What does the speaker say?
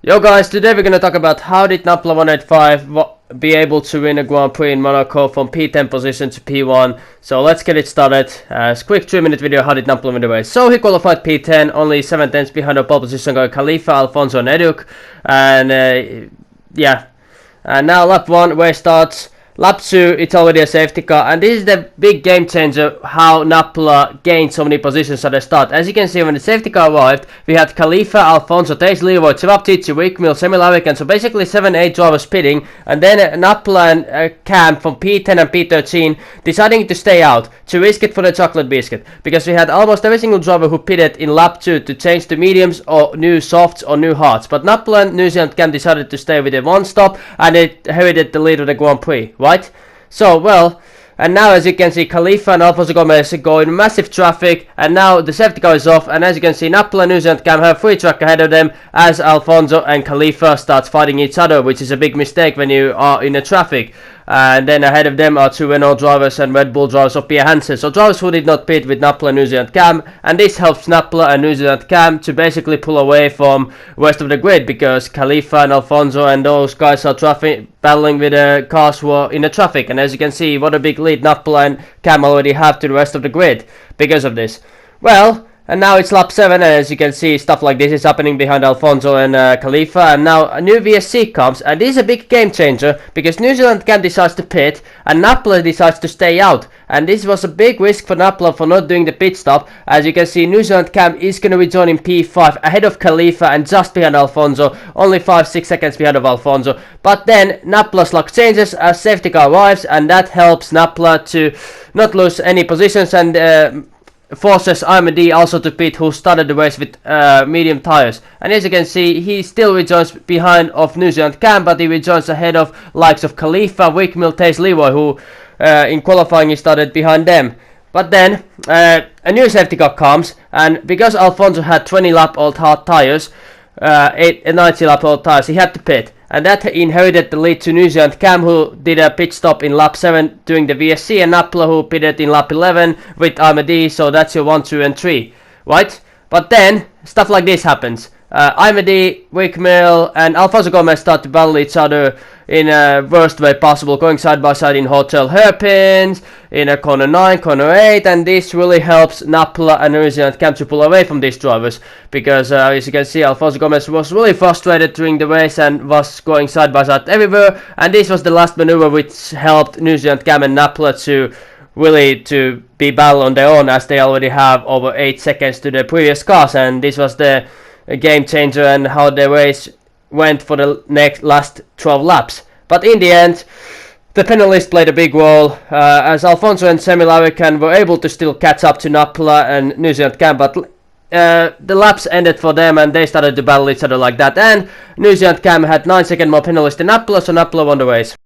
Yo guys, today we're gonna talk about how did Nappula185 be able to win a Grand Prix in Monaco from P10 position to P1. So let's get it started. It's a quick 3-minute video. How did Nappula win the race? So he qualified P10, only 7 tenths behind the pole position guy Khalifa, Alfonso and Eduk. And yeah, and now lap 1 race starts. Lap 2, it's already a safety car, and this is the big game changer how Nappula gained so many positions at the start. As you can see, when the safety car arrived, we had Khalifa, Alfonso, Taze Leroy, Tici, Wickmill, Semi-Larrican, so basically 7-8 drivers pitting, and then Nappula and Cam from P10 and P13 deciding to stay out, to risk it for the chocolate biscuit, because we had almost every single driver who pitted in lap 2 to change to mediums or new softs or new hards, but Nappula and New Zealand Cam decided to stay with a one stop, and it inherited the lead of the Grand Prix. Right? So, well, and now as you can see, Khalifa and Alfonso Gomez go in massive traffic, and now the safety car is off, and as you can see, Nappula and New Zealand Cam have free track ahead of them as Alfonso and Khalifa start fighting each other, which is a big mistake when you are in the traffic. And then ahead of them are 2 Renault drivers and Red Bull drivers of Pierre Hansen. So drivers who did not pit with Nappula and New Zealand Cam, and this helps Nappula and New Zealand Cam to basically pull away from rest of the grid, because Khalifa and Alfonso and those guys are battling with the cars who are in the traffic. And as you can see, what a big lead Nappula and Cam already have to the rest of the grid because of this. Well, and now it's lap 7, and as you can see, stuff like this is happening behind Alfonso and Khalifa, and now a new VSC comes, and this is a big game changer, because New Zealand Cam decides to pit, and Nappula decides to stay out, and this was a big risk for Nappula for not doing the pit stop. As you can see, New Zealand Cam is going to rejoin in P5, ahead of Khalifa and just behind Alfonso, only 5-6 seconds behind of Alfonso, but then Nappula's luck changes as safety car arrives, and that helps Nappula to not lose any positions, and forces Ahmadi also to pit, who started the race with medium tires. And as you can see, he still rejoins behind of New Zealand Cam, but he rejoins ahead of likes of Khalifa, Wickmill, Taze Leroy, who in qualifying he started behind them. But then a new safety car comes, and because Alfonso had 20 lap old hard tires, 90 lap old tires, he had to pit. And that inherited the lead to New Zealand Cam, who did a pit stop in lap 7 during the VSC, and Nappula, who pitted in lap 11 with Ahmadi. So that's your 1, 2 and 3, right? But then stuff like this happens. Ahmadi, Wickmill and Alfonso Gomez start to battle each other in a worst way possible, going side by side in hotel hairpins, in a corner 9, corner 8, and this really helps Nappula and New Zealand Cam to pull away from these drivers, because as you can see, Alfonso Gomez was really frustrated during the race and was going side by side everywhere, and this was the last maneuver which helped New Zealand Cam and Nappula to really to be battle on their own, as they already have over 8 seconds to the previous cars, and this was the game changer and how the race went for the last 12 laps. But in the end, the penalties played a big role, as Alfonso and Semi-Larrican were able to still catch up to Nappula and New Zealand Cam, but the laps ended for them and they started to battle each other like that, and New Zealand Cam had 9 seconds more penalties than Nappula, so Nappula won the race.